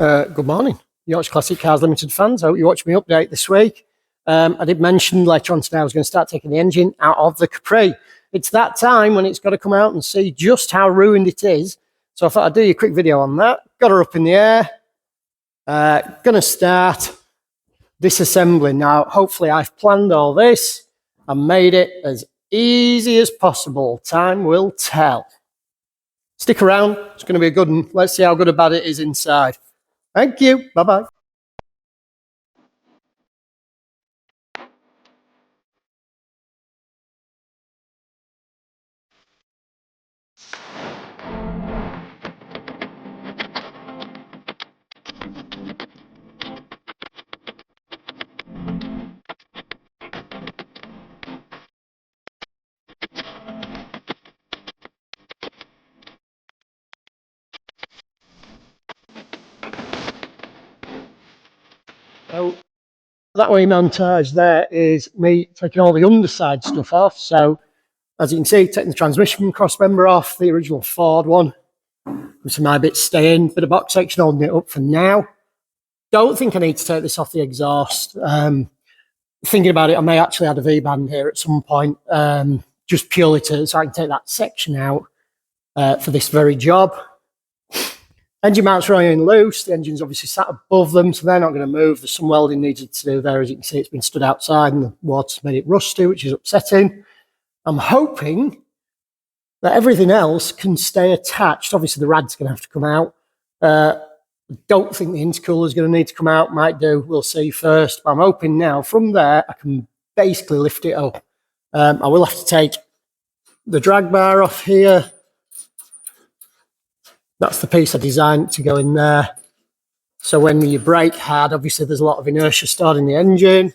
Good morning, Yorkshire Classic Cars Limited fans. I hope you watched me update this week. I did mention later on today I was going to start taking the engine out of the Capri. It's that time when it's got to come out and see just how ruined it is. So I thought I'd do you a quick video on that. Got her up in the air. Going to start disassembling. Now, hopefully I've planned all this and made it as easy as possible. Time will tell. Stick around. It's going to be a good one. Let's see how good or bad it is inside. Thank you. Bye-bye. So that way montage there is me taking all the underside stuff off. So as you can see, taking the transmission cross member off, the original Ford one. Some my bits staying, bit of box section holding it up for now. Don't think I need to take this off the exhaust. Thinking about it, I may actually add a V-band here at some point, just purely so I can take that section out for this very job. Engine mounts running loose. The engine's obviously sat above them, so they're not going to move. There's some welding needed to do there. As you can see, it's been stood outside and the water's made it rusty, which is upsetting. I'm hoping that everything else can stay attached. Obviously, the rad's going to have to come out. Don't think the intercooler is going to need to come out. Might do. We'll see first. But I'm hoping now from there, I can basically lift it up. I will have to take the drag bar off here. That's the piece I designed to go in there. So when you brake hard, obviously there's a lot of inertia stored in the engine.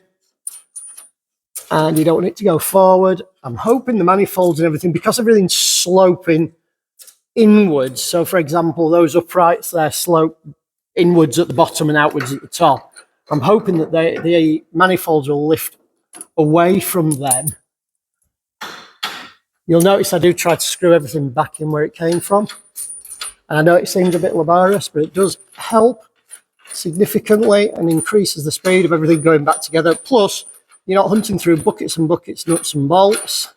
And you don't want it to go forward. I'm hoping the manifolds and everything, because everything's sloping inwards. So for example, those uprights there slope inwards at the bottom and outwards at the top. I'm hoping that the manifolds will lift away from them. You'll notice I do try to screw everything back in where it came from. And I know it seems a bit laborious, but it does help significantly and increases the speed of everything going back together. Plus, you're not hunting through buckets and buckets, nuts and bolts.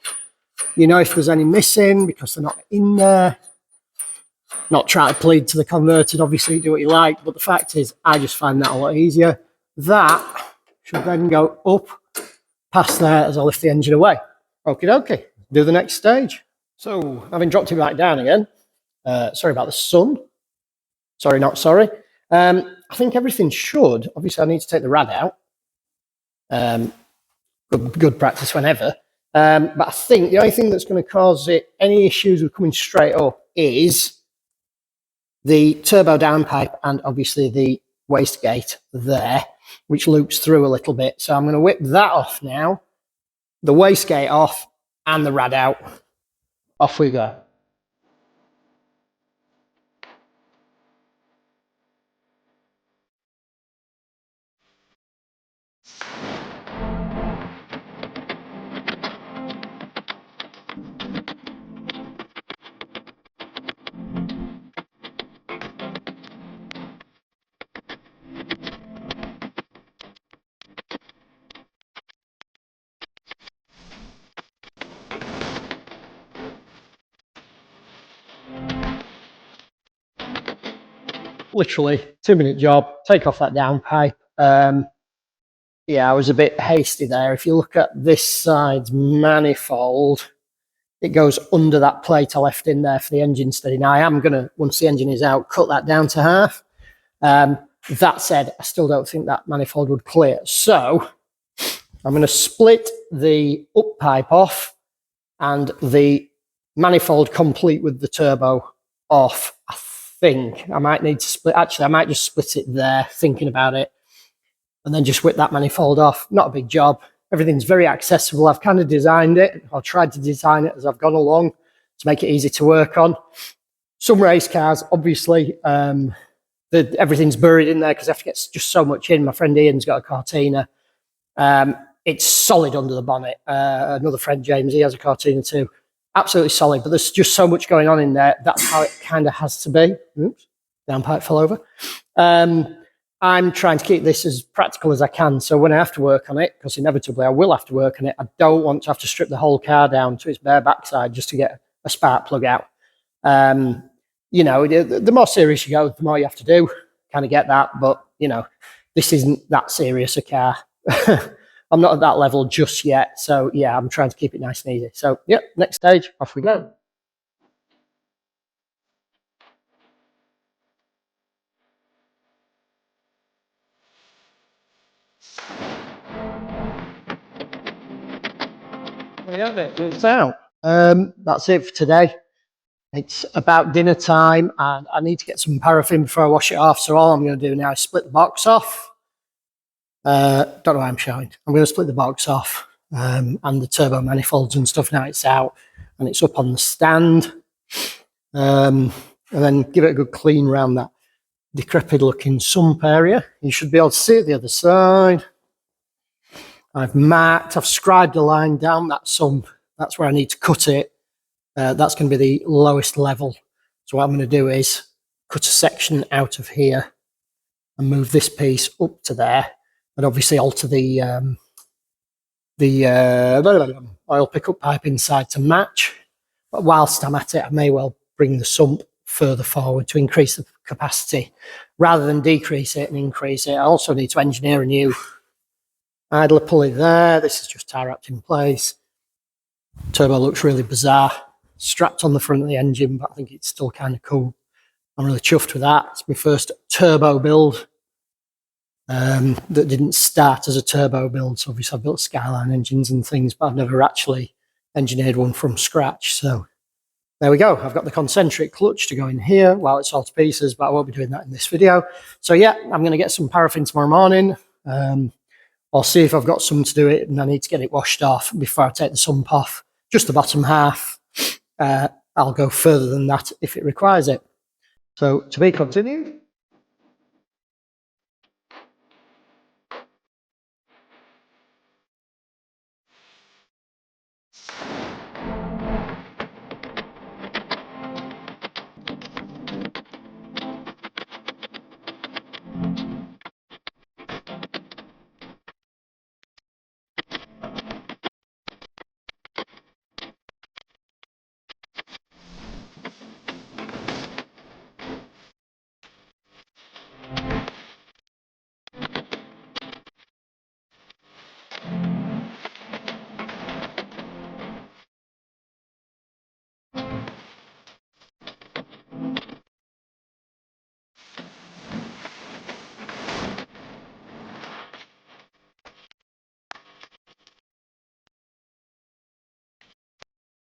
You know if there's any missing because they're not in there. Not trying to plead to the converted, obviously, do what you like. But the fact is, I just find that a lot easier. That should then go up past there as I lift the engine away. Okie dokie, do the next stage. So, having dropped it back down again, sorry about the sun. Sorry, not sorry. I think everything should. Obviously, I need to take the rad out. Good practice whenever. But I think the only thing that's going to cause it any issues with coming straight up is the turbo downpipe and obviously the wastegate there, which loops through a little bit. So I'm going to whip that off now, the wastegate off and the rad out. Off we go. Literally 2-minute job, take off that downpipe. Yeah, I was a bit hasty there. If you look at this side's manifold, it goes under that plate I left in there for the engine steady. Now I am going to, once the engine is out, cut that down to half. That said, I still don't think that manifold would clear. So I'm going to split the up pipe off and the manifold complete with the turbo off. I think I might need to split. Actually, I might just split it there, thinking about it, and then just whip that manifold off. Not a big job. Everything's very accessible. I've kind of designed it, or tried to design it as I've gone along to make it easy to work on. Some race cars, obviously, everything's buried in there because I have to get just so much in. My friend Ian's got a Cortina. It's solid under the bonnet. Another friend, James, he has a Cortina too. Absolutely solid, but there's just so much going on in there. That's how it kind of has to be. Oops, downpipe fell over. I'm trying to keep this as practical as I can. So when I have to work on it, because inevitably I will have to work on it, I don't want to have to strip the whole car down to its bare backside just to get a spark plug out. You know, the more serious you go, the more you have to do. Kind of get that, but you know, this isn't that serious a car. I'm not at that level just yet. So yeah, I'm trying to keep it nice and easy. So yeah, next stage, off we go. So that's it for today. It's about dinner time and I need to get some paraffin before I wash it off. So all I'm going to do now is split the box off. Don't know why I'm showing. I'm going to split the box off and the turbo manifolds and stuff. Now it's out and it's up on the stand. And then give it a good clean around that decrepit looking sump area. You should be able to see it the other side. I've marked, I've scribed a line down that sump. That's where I need to cut it. That's going to be the lowest level. So what I'm going to do is cut a section out of here and move this piece up to there, and obviously alter the oil pickup pipe inside to match. But whilst I'm at it, I may well bring the sump further forward to increase the capacity rather than decrease it and increase it. I also need to engineer a new idler pulley there. This is just tie wrapped in place. Turbo looks really bizarre, strapped on the front of the engine, but I think it's still kind of cool. I'm really chuffed with that. It's my first turbo build that didn't start as a turbo build. So obviously I've built Skyline engines and things, but I've never actually engineered one from scratch. So there we go. I've got the concentric clutch to go in here while it's all to pieces, but I won't be doing that in this video. So yeah, I'm going to get some paraffin tomorrow morning. I'll see if I've got some to do it, and I need to get it washed off before I take the sump off. Just the bottom half. I'll go further than that if it requires it. So to be continued.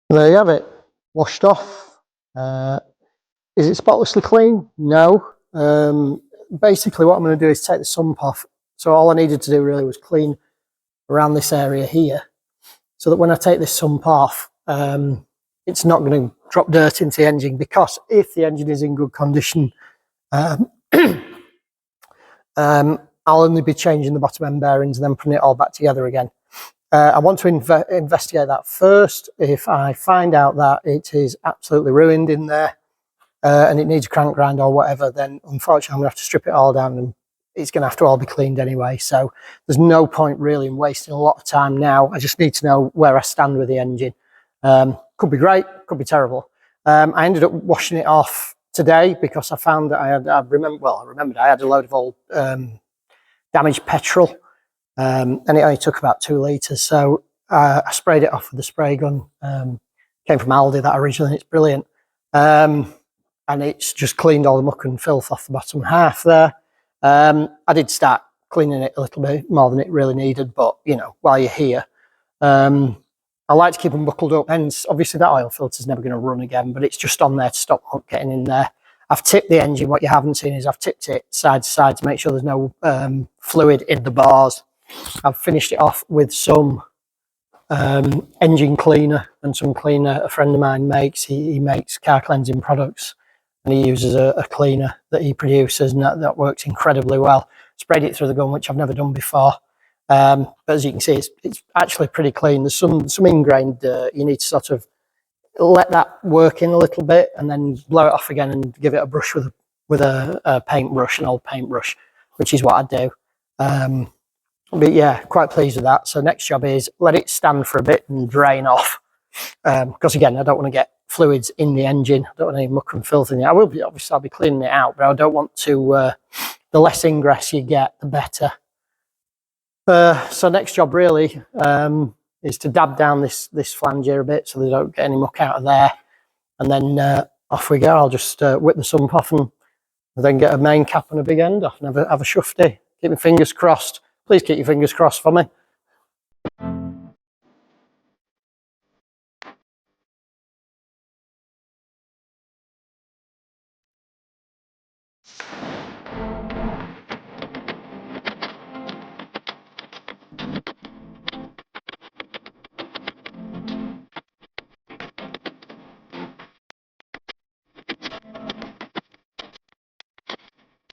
There you have it, washed off. Is it spotlessly clean? No. Basically what I'm going to do is take the sump off. So all I needed to do really was clean around this area here, so that when I take this sump off, it's not going to drop dirt into the engine, because if the engine is in good condition, I'll only be changing the bottom end bearings and then putting it all back together again. I want to investigate that first. If I find out that it is absolutely ruined in there and it needs a crank grind or whatever, then unfortunately I'm going to have to strip it all down and it's going to have to all be cleaned anyway. So there's no point really in wasting a lot of time now. I just need to know where I stand with the engine. Could be great, could be terrible. I ended up washing it off today because I found that I remembered I had a load of old damaged petrol. And it only took about 2 litres, so I sprayed it off with the spray gun. Came from Aldi, that originally. It's brilliant, and it's just cleaned all the muck and filth off the bottom half there. I did start cleaning it a little bit more than it really needed, but you know, while you're here, I like to keep them buckled up. Hence, obviously that oil filter is never going to run again, but it's just on there to stop muck getting in there. I've tipped the engine. What you haven't seen is I've tipped it side to side to make sure there's no fluid in the bars. I've finished it off with some engine cleaner and some cleaner a friend of mine makes. He makes car cleansing products and he uses a cleaner that he produces, and that works incredibly well. Sprayed it through the gun, which I've never done before. But as you can see, it's actually pretty clean. There's some ingrained dirt. You need to sort of let that work in a little bit and then blow it off again and give it a brush with with a paintbrush, an old paintbrush, which is what I do. But yeah, quite pleased with that. So next job is let it stand for a bit and drain off. Because again, I don't want to get fluids in the engine. I don't want any muck and filth in it. I will be, obviously I'll be cleaning it out, but I don't want to, the less ingress you get, the better. So next job really is to dab down this flange here a bit so they don't get any muck out of there. And then off we go. I'll just whip the sump off and then get a main cap and a big end off and have a shufty. Keep my fingers crossed. Please keep your fingers crossed for me.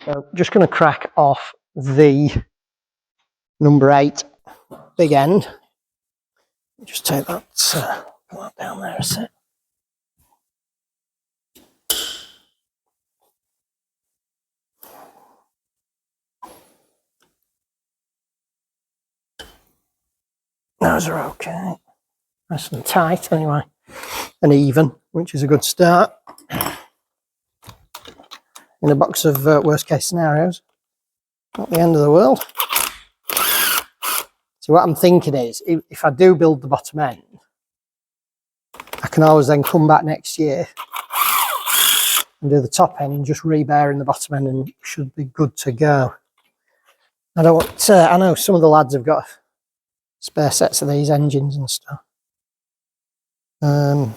So just going to crack off the number 8 big end. Just take that, put that down there a sec. Those are okay. Nice and tight anyway, and even, which is a good start. In a box of worst case scenarios, not the end of the world. So what I'm thinking is, if I do build the bottom end, I can always then come back next year and do the top end and just rebearing the bottom end, and should be good to go. I don't want. I know some of the lads have got spare sets of these engines and stuff. That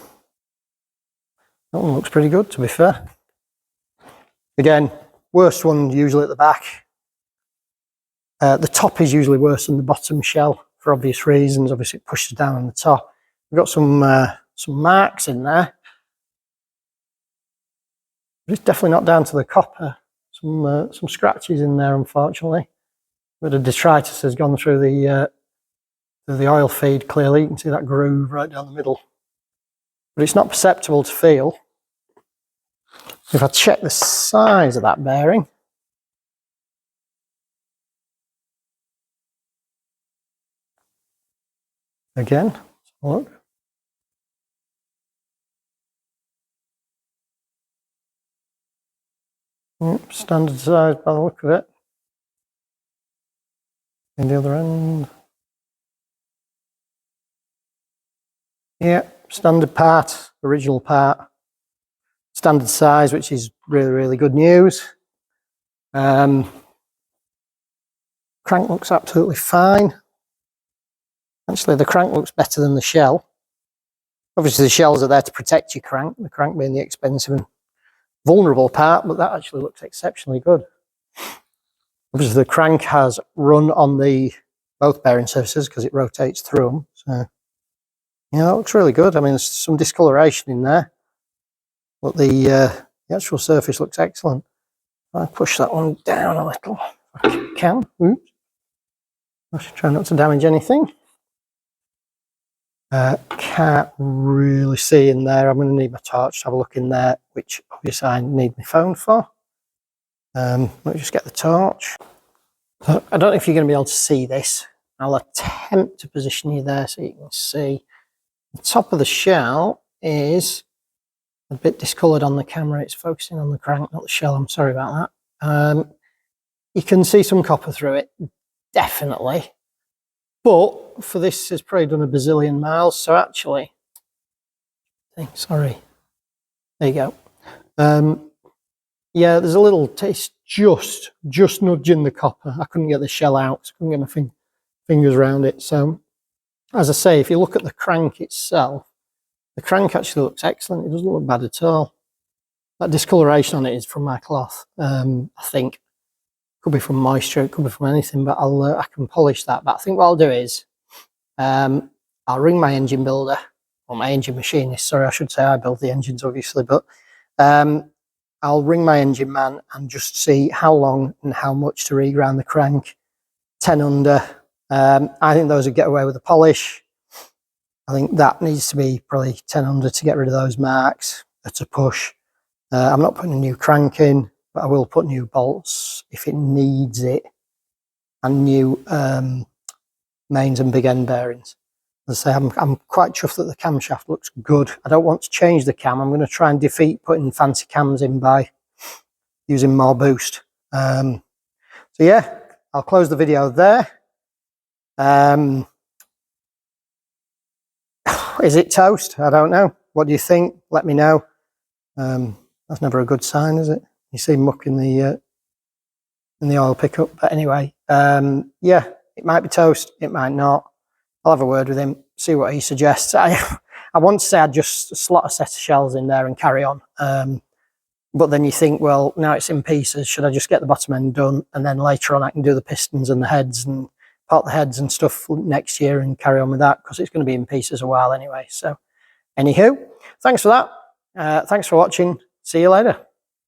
one looks pretty good, to be fair. Again, worst one usually at the back. The top is usually worse than the bottom shell for obvious reasons. Obviously, it pushes down on the top. We've got some marks in there. But it's definitely not down to the copper. Some scratches in there, unfortunately. But the detritus has gone through the oil feed. Clearly, you can see that groove right down the middle. But it's not perceptible to feel. If I check the size of that bearing, again, let's have a look. Standard size by the look of it. And the other end. Yeah, standard part, original part. Standard size, which is really, really good news. Crank looks absolutely fine. Actually, the crank looks better than the shell. Obviously, the shells are there to protect your crank, the crank being the expensive and vulnerable part, but that actually looks exceptionally good. Obviously, the crank has run on both bearing surfaces because it rotates through them. So, yeah, that looks really good. I mean, there's some discoloration in there, but the actual surface looks excellent. I'll push that one down a little if I can. Oops. I should try not to damage anything. Can't really see in there. I'm going to need my torch to have a look in there, which obviously I need my phone for. Let me just get the torch. So I don't know if you're going to be able to see this. I'll attempt to position you there so you can see. The top of the shell is a bit discoloured on the camera. It's focusing on the crank, not the shell. I'm sorry about that. You can see some copper through it, definitely. But for this, it's probably done a bazillion miles. So actually, sorry. There you go. Yeah, there's a little taste just nudging the copper. I couldn't get the shell out, so I couldn't get my fingers around it. So, as I say, if you look at the crank itself, the crank actually looks excellent. It doesn't look bad at all. That discoloration on it is from my cloth, I think. Could be from moisture, it could be from anything, but I can polish that. But I think what I'll do is, I'll ring my engine builder, or my engine machinist. Sorry, I should say I build the engines, obviously, but I'll ring my engine man and just see how long and how much to regrind the crank. 10 under. I think those would get away with a polish. I think that needs to be probably 10 under to get rid of those marks. That's a push. I'm not putting a new crank in. but I will put new bolts if it needs it, and new mains and big end bearings. As I say, I'm quite chuffed that the camshaft looks good. I don't want to change the cam. I'm going to try and defeat putting fancy cams in by using more boost. So yeah, I'll close the video there. Is it toast? I don't know. What do you think? Let me know. That's never a good sign, is it? You see muck in the oil pickup. But anyway, yeah, it might be toast. It might not. I'll have a word with him, see what he suggests. I want to say I'd just slot a set of shells in there and carry on. But then you think, well, now it's in pieces. Should I just get the bottom end done? And then later on I can do the pistons and the heads and part the heads and stuff next year and carry on with that, because it's going to be in pieces a while anyway. So anywho, thanks for that. Thanks for watching. See you later.